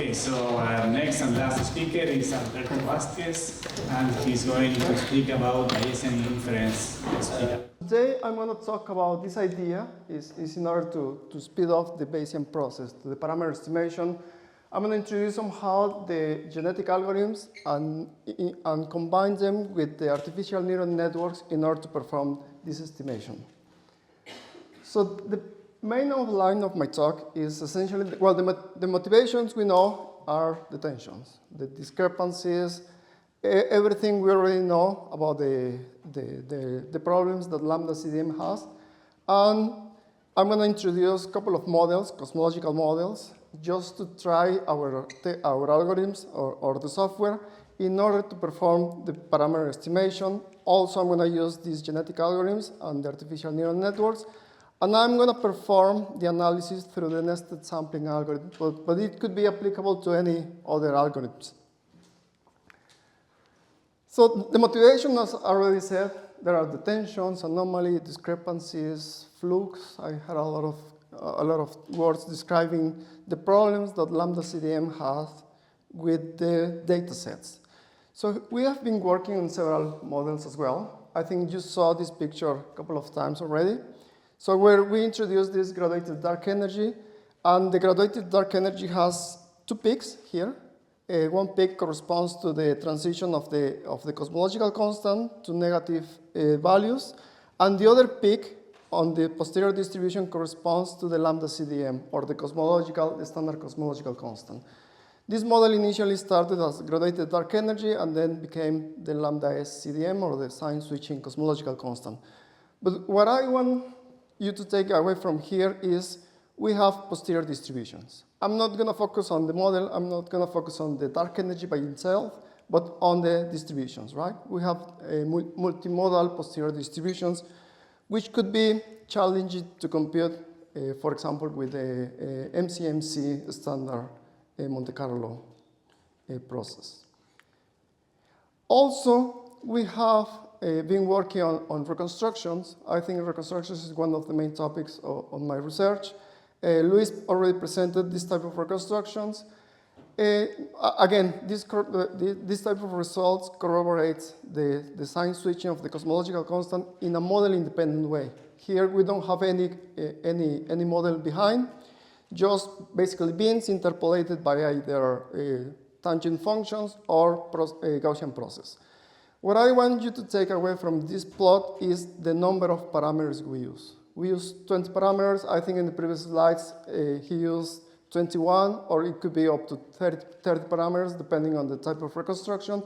Okay, so our next and last speaker is Alberto Vazquez, and he's going to speak about Bayesian inference speed. Today I'm going to talk about this idea is in order to speed up the Bayesian process, the parameter estimation. I'm going to introduce somehow the genetic algorithms and combine them with the artificial neural networks in order to perform this estimation. So the main outline of my talk is essentially, well, the motivations we know are the tensions, the discrepancies, everything we already know about the problems that lambda CDM has. And I'm going to introduce a couple of models, cosmological models, just to try our algorithms or the software in order to perform the parameter estimation. Also, I'm going to use these genetic algorithms and the artificial neural networks. And I'm going to perform the analysis through the nested sampling algorithm, but it could be applicable to any other algorithms. So the motivation, as I already said, there are the tensions, anomaly, discrepancies, flux. I had a lot of words describing the problems that lambda CDM has with the data sets. So we have been working on several models as well. I think you saw this picture a couple of times already. So where we introduced this graduated dark energy, and the graduated dark energy has two peaks here. One peak corresponds to the transition of the cosmological constant to negative values, and the other peak on the posterior distribution corresponds to the lambda CDM, or the standard cosmological constant. This model initially started as graduated dark energy and then became the lambda S CDM, or the sign switching cosmological constant. But what I want you to take away from here is we have posterior distributions. I'm not going to focus on the model. I'm not going to focus on the dark energy by itself, but on the distributions, right? We have multimodal posterior distributions, which could be challenging to compute, for example, with the MCMC standard Monte Carlo process. Also, we have been working on reconstructions. I think reconstructions is one of the main topics on my research. Luis already presented this type of reconstructions. Again, this type of results corroborates the sign switching of the cosmological constant in a model-independent way. Here, we don't have any model behind, just basically beams interpolated by either tangent functions or Gaussian process. What I want you to take away from this plot is the number of parameters we use. We use 20 parameters. I think in the previous slides, he used 21, or it could be up to 30 parameters, depending on the type of reconstruction.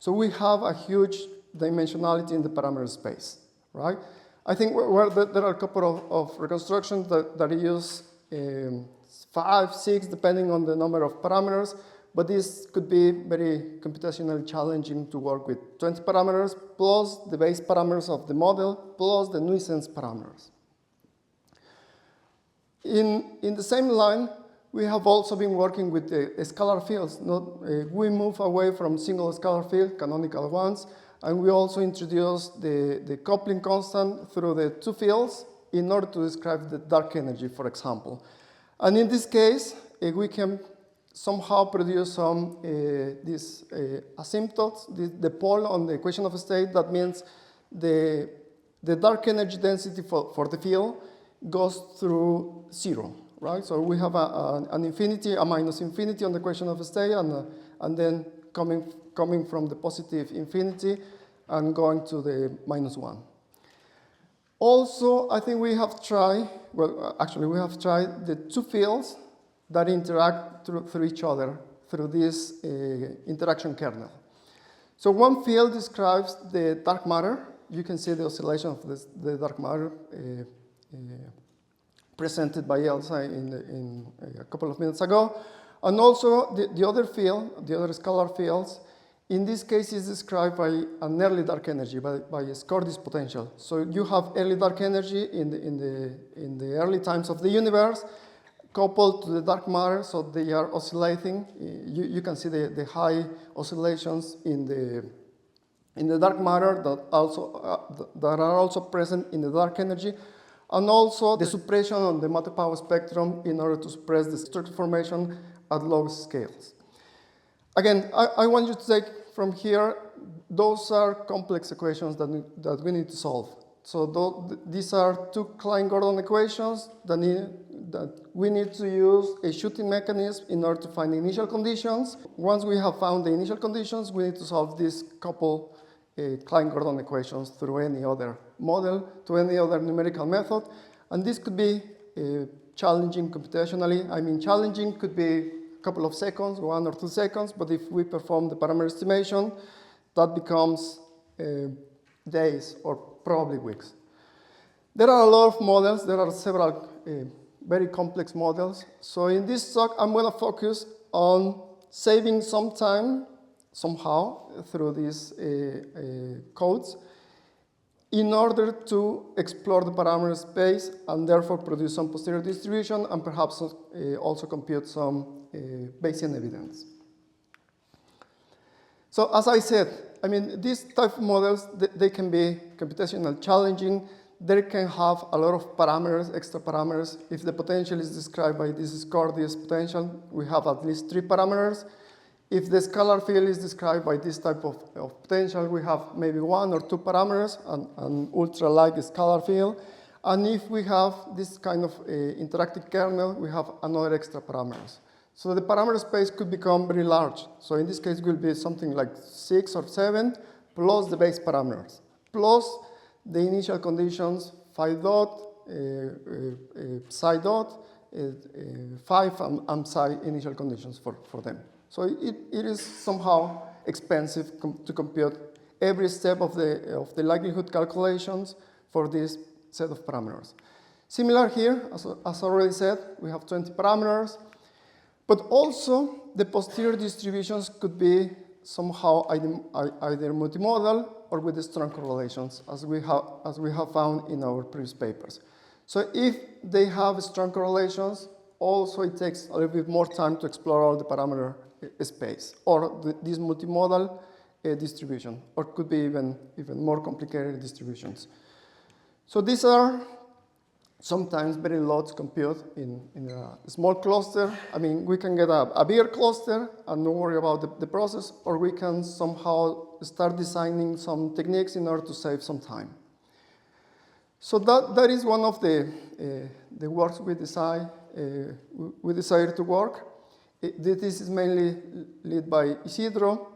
So we have a huge dimensionality in the parameter space, right? I think there are a couple of reconstructions that use 5, 6, depending on the number of parameters. But this could be very computationally challenging to work with 20 parameters, plus the base parameters of the model, plus the nuisance parameters. In the same line, we have also been working with the scalar fields. We move away from single scalar field, canonical ones, and we also introduce the coupling constant through the two fields in order to describe the dark energy, for example. And in this case, we can somehow produce some these asymptotes, the pole on the equation of state. That means the dark energy density for the field goes through 0, right? So we have an infinity, a minus infinity on the equation of state, and then coming from the positive infinity and going to the -1. Also, I think we have tried, well, actually we have tried the two fields that interact through each other through this interaction kernel. So one field describes the dark matter. You can see the oscillation of the dark matter presented by Elsa in a couple of minutes ago. And also the other field, the other scalar fields, in this case is described by an early dark energy, by a Scordis potential. So you have early dark energy in the early times of the universe, coupled to the dark matter, so they are oscillating. You can see the high oscillations in the dark matter that are also present in the dark energy, and also the suppression on the Matepau spectrum in order to suppress the structure formation at low scales. Again, I want you to take from here, those are complex equations that we need to solve. So these are two Klein-Gordon equations that we need to use a shooting mechanism in order to find the initial conditions. Once we have found the initial conditions, we need to solve these couple Klein-Gordon equations through any other model, to any other numerical method. And this could be challenging computationally. I mean, challenging could be a couple of seconds, 1 or 2 seconds, but if we perform the parameter estimation, that becomes days or probably weeks. There are a lot of models. There are several very complex models. So in this talk, I'm going to focus on saving some time somehow through these codes in order to explore the parameter space and therefore produce some posterior distribution and perhaps also compute some Bayesian evidence. So as I said, I mean, these type of models, they can be computationally challenging. They can have a lot of parameters, extra parameters. If the potential is described by this score, this potential, we have at least 3 parameters. If the scalar field is described by this type of potential, we have maybe 1 or 2 parameters, an ultra-like scalar field. And if we have this kind of interactive kernel, we have another extra parameters. So the parameter space could become very large. So in this case, it will be something like 6 or 7, plus the base parameters, plus the initial conditions, phi dot, psi dot, phi and psi initial conditions for them. So it is somehow expensive to compute every step of the likelihood calculations for this set of parameters. Similar here, as already said, we have 20 parameters. But also, the posterior distributions could be somehow either multimodal or with strong correlations, as we have found in our previous papers. So if they have strong correlations, also it takes a little bit more time to explore all the parameter space, or this multimodal distribution, or could be even more complicated distributions. So these are sometimes very low to compute in a small cluster. I mean, we can get a bigger cluster and don't worry about the process, or we can somehow start designing some techniques in order to save some time. So that is one of the works we decided to work. This is mainly led by Isidro,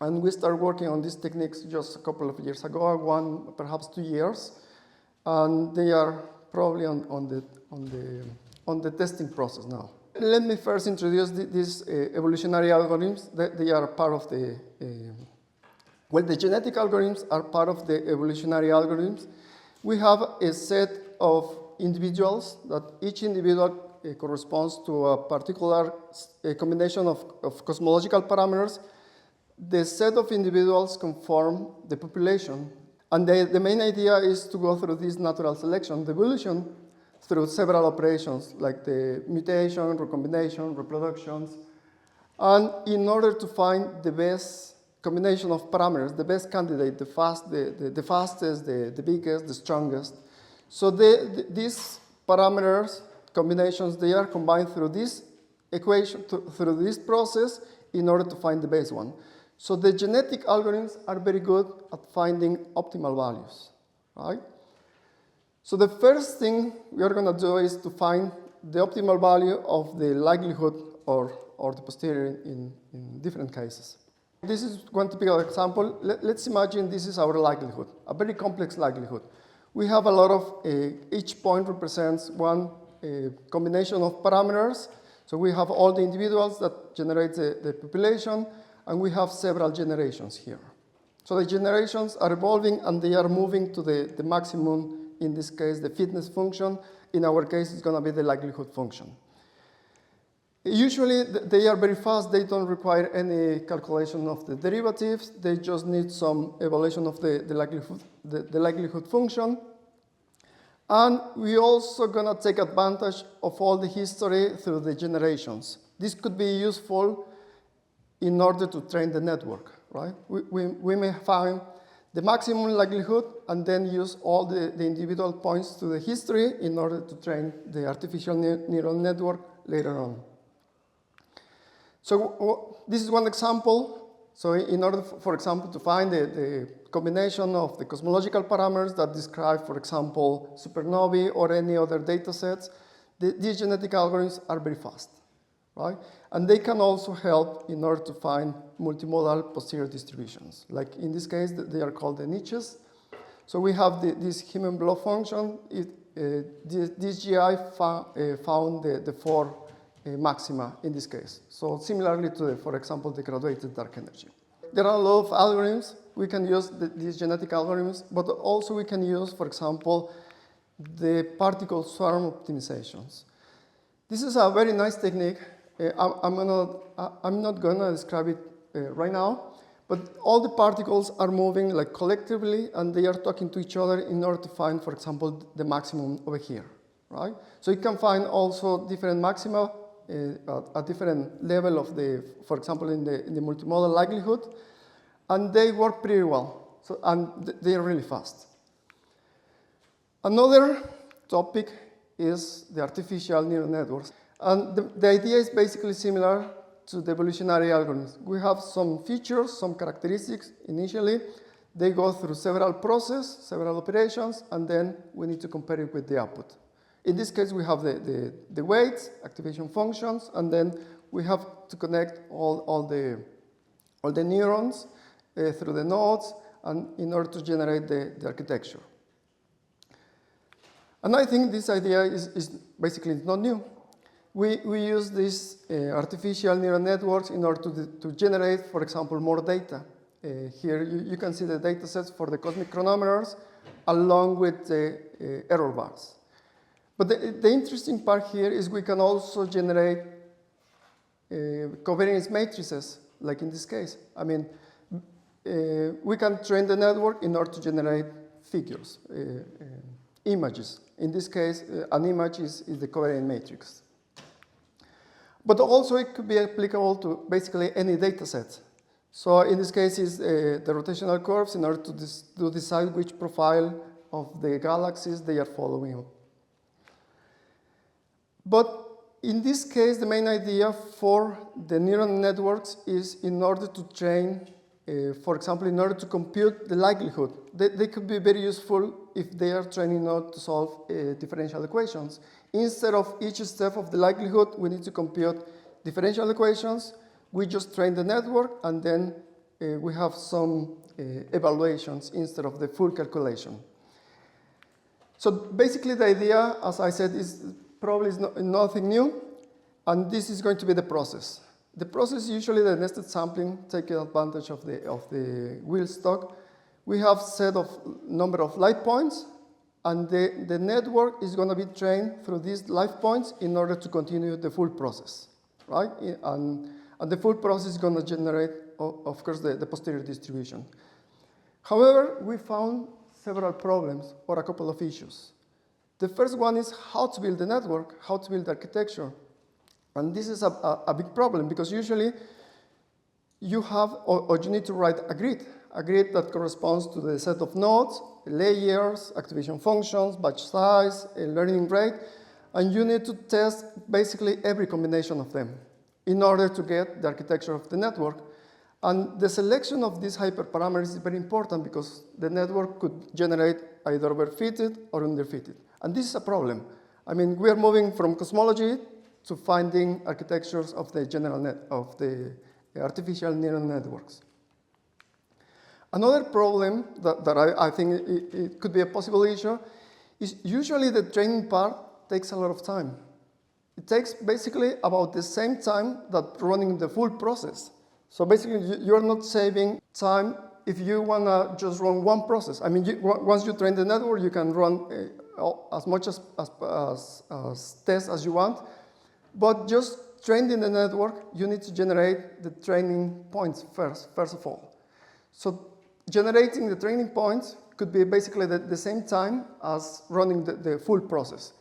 and we started working on these techniques just a couple of years ago, perhaps 2 years, and they are probably on the testing process now. Let me first introduce these evolutionary algorithms. They are part of the genetic algorithms are part of the evolutionary algorithms. We have a set of individuals that each individual corresponds to a particular combination of cosmological parameters. The set of individuals conform the population. And the main idea is to go through this natural selection, the evolution, through several operations like the mutation, recombination, reproductions, and in order to find the best combination of parameters, the best candidate, the fastest, the biggest, the strongest. So these parameters, combinations, they are combined through this equation, through this process in order to find the best one. So the genetic algorithms are very good at finding optimal values, right? So the first thing we are going to do is to find the optimal value of the likelihood or the posterior in different cases. This is one typical example. Let's imagine this is our likelihood, a very complex likelihood. We have a lot of, each point represents one combination of parameters. So we have all the individuals that generate the population, and we have several generations here. So the generations are evolving, and they are moving to the maximum, in this case, the fitness function. In our case, it's going to be the likelihood function. Usually, they are very fast. They don't require any calculation of the derivatives. They just need some evaluation of the likelihood function. And we're also going to take advantage of all the history through the generations. This could be useful in order to train the network, right? We may find the maximum likelihood and then use all the individual points to the history in order to train the artificial neural network later on. So this is one example. So in order, for example, to find the combination of the cosmological parameters that describe, for example, supernovae or any other data sets, these genetic algorithms are very fast, right? And they can also help in order to find multimodal posterior distributions. Like in this case, they are called the niches. So we have this Himmel-Bloch function. This GI found the 4 maxima in this case. So similarly to, for example, the graduated dark energy. There are a lot of algorithms. We can use these genetic algorithms, but also we can use, for example, the particle swarm optimizations. This is a very nice technique. I'm not going to describe it right now, but all the particles are moving like collectively, and they are talking to each other in order to find, for example, the maximum over here, right? So you can find also different maxima at different level of the, for example, in the multimodal likelihood, and they work pretty well. So, and they are really fast. Another topic is the artificial neural networks. And the idea is basically similar to the evolutionary algorithms. We have some features, some characteristics initially. They go through several processes, several operations, and then we need to compare it with the output. In this case, we have the weights, activation functions, and then we have to connect all the neurons through the nodes and in order to generate the architecture. And I think this idea is basically not new. We use these artificial neural networks in order to generate, for example, more data. Here you can see the data sets for the cosmic chronometers along with the error bars. But the interesting part here is we can also generate covariance matrices, like in this case. I mean, we can train the network in order to generate figures, images. In this case, an image is the covariance matrix. But also it could be applicable to basically any data set. So in this case is the rotational curves in order to decide which profile of the galaxies they are following. But in this case, the main idea for the neural networks is in order to train, for example, in order to compute the likelihood. They could be very useful if they are training not to solve differential equations. Instead of each step of the likelihood, we need to compute differential equations. We just train the network, and then we have some evaluations instead of the full calculation. So basically the idea, as I said, is probably nothing new, and this is going to be the process. The process, usually the nested sampling, taking advantage of the wheel stock. We have set of number of light points, and the network is going to be trained through these light points in order to continue the full process, right? And the full process is going to generate, of course, the posterior distribution. However, we found several problems or a couple of issues. The first one is how to build the network, how to build the architecture. And this is a big problem because usually you have, or you need to write a grid that corresponds to the set of nodes, layers, activation functions, batch size, learning rate, and you need to test basically every combination of them in order to get the architecture of the network. And the selection of these hyperparameters is very important because the network could generate either overfitted or underfitted. And this is a problem. I mean, we are moving from cosmology to finding architectures of the the artificial neural networks. Another problem that I think it could be a possible issue is usually the training part takes a lot of time. It takes basically about the same time that running the full process. So basically, you're not saving time if you want to just run one process. I mean, once you train the network, you can run as much as tests as you want. But just training the network, you need to generate the training points first of all. So generating the training points could be basically the same time as running the full process.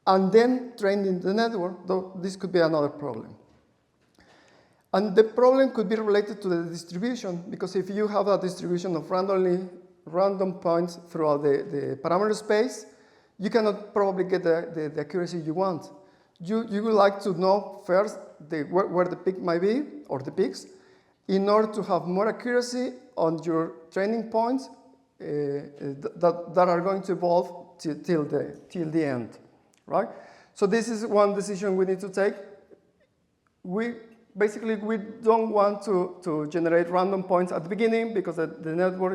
And then training the network, though this could be another problem. And the problem could be related to the distribution, because if you have a distribution of random points throughout the parameter space, you cannot probably get the accuracy you want. you would like to know first where the peak might be, or the peaks, in order to have more accuracy on your training points that are going to evolve till the end, right? So this is one decision we need to take. We don't want to generate random points at the beginning because the network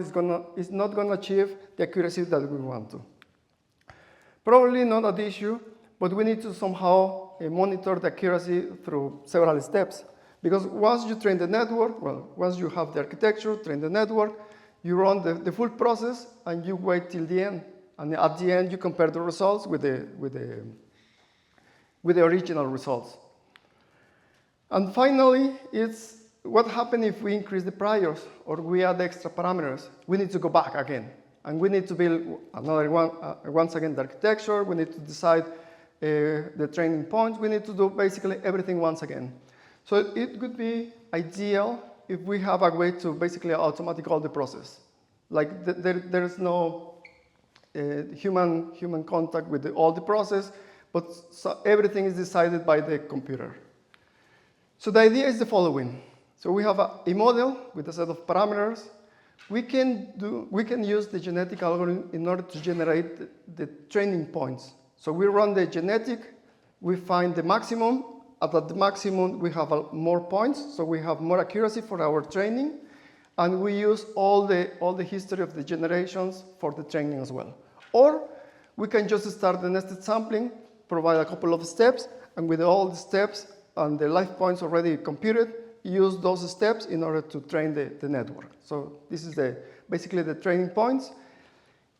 is not going to achieve the accuracy that we want to. Probably not an issue, but we need to somehow monitor the accuracy through several steps. Because once you train the network, well, once you have the architecture, train the network, you run the full process and you wait till the end. And at the end, you compare the results with the original results. And finally, it's what happens if we increase the priors or we add extra parameters. We need to go back again. And we need to build another one, once again, the architecture. We need to decide the training points. We need to do basically everything once again. So it could be ideal if we have a way to basically automate all the process. Like there's no human contact with all the process, but everything is decided by the computer. So the idea is the following. So we have a model with a set of parameters. We can use the genetic algorithm in order to generate the training points. So we run the genetic, we find the maximum. At the maximum, we have more points, so we have more accuracy for our training. And we use all the history of the generations for the training as well. Or we can just start the nested sampling, provide a couple of steps, and with all the steps and the life points already computed, use those steps in order to train the network. So this is basically the training points.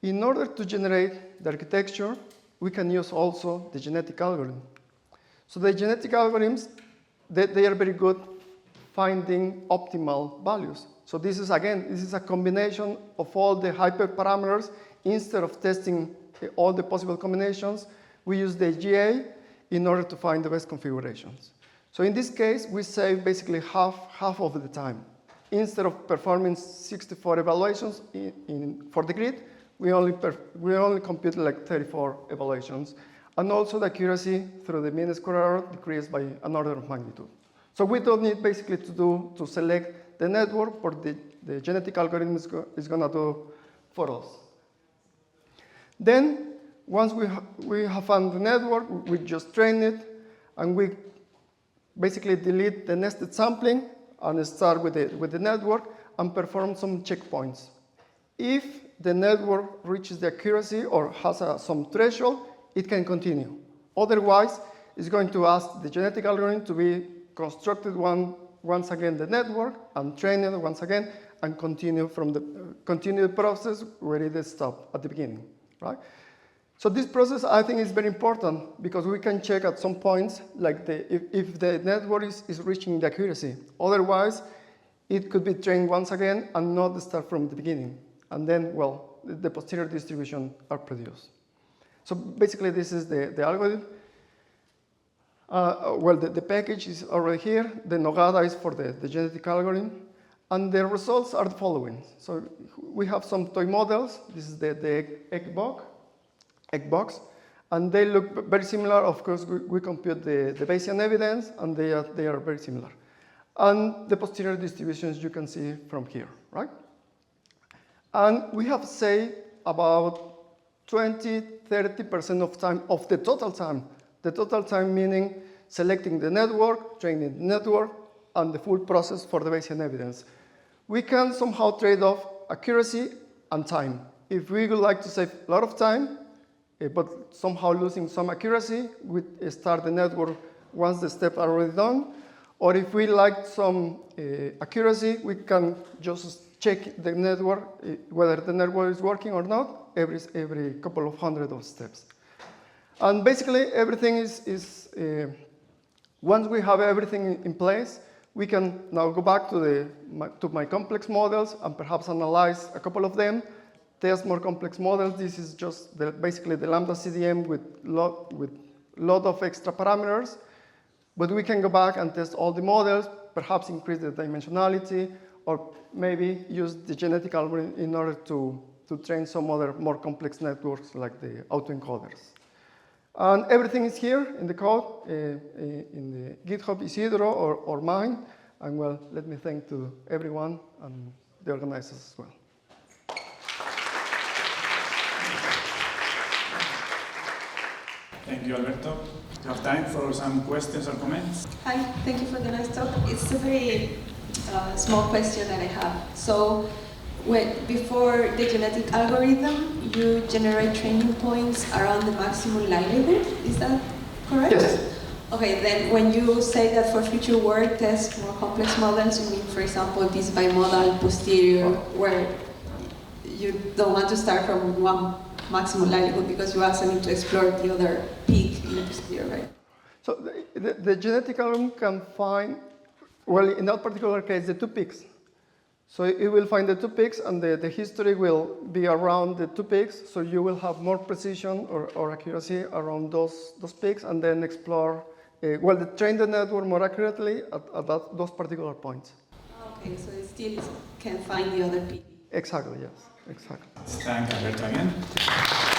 In order to generate the architecture, we can use also the genetic algorithm. So the genetic algorithms, they are very good finding optimal values. So this is a combination of all the hyperparameters. Instead of testing all the possible combinations, we use the GA in order to find the best configurations. So in this case, we save basically half of the time. Instead of performing 64 evaluations for the grid, we only compute like 34 evaluations. And also the accuracy through the mean square error decreased by an order of magnitude. So we don't need basically to select the network, but the genetic algorithm is going to do for us. Then, once we have found the network, we just train it, and we basically delete the nested sampling and start with the network and perform some checkpoints. If the network reaches the accuracy or has some threshold, it can continue. Otherwise, it's going to ask the genetic algorithm to be constructed once again the network and train it once again and continue the process where it stopped at the beginning, right? So this process, I think, is very important because we can check at some points like if the network is reaching the accuracy. Otherwise, it could be trained once again and not start from the beginning. And then, well, the posterior distribution are produced. So basically, this is the algorithm. Well, the package is already here. The Nogada is for the genetic algorithm. And the results are the following. So we have some toy models. This is the egg box. And they look very similar. Of course, we compute the Bayesian evidence, and they are very similar. And the posterior distributions you can see from here, right? And we have, say, about 20–30% of time of the total time. The total time meaning selecting the network, training the network, and the full process for the Bayesian evidence. We can somehow trade off accuracy and time. If we would like to save a lot of time, but somehow losing some accuracy, we start the network once the steps are already done. Or if we like some accuracy, we can just check the network, whether the network is working or not, every couple of hundred of steps. And basically, everything is once we have everything in place, we can now go back to my complex models and perhaps analyze a couple of them, test more complex models. This is just basically the Lambda CDM with lot of extra parameters. But we can go back and test all the models, perhaps increase the dimensionality, or maybe use the genetic algorithm in order to train some other more complex networks like the autoencoders. And everything is here in the code, in the GitHub Isidro or mine. And well, let me thank to everyone and the organizers as well. Thank you, Alberto. You have time for some questions or comments? Hi, thank you for the nice talk. It's a very small question that I have. So, before the genetic algorithm, you generate training points around the maximum likelihood. Is that correct? Yes. Okay, then when you say that for future work, test more complex models, you mean, for example, this bimodal posterior, where you don't want to start from one maximum likelihood because you also need to explore the other peak in the posterior, right? So the genetic algorithm can find, well, in that particular case, the two peaks. So it will find the two peaks, and the history will be around the two peaks, so you will have more precision or accuracy around those peaks, and then explore, train the network more accurately at those particular points. Okay, so it still can find the other peak. Exactly, yes, exactly. Thank Alberto again.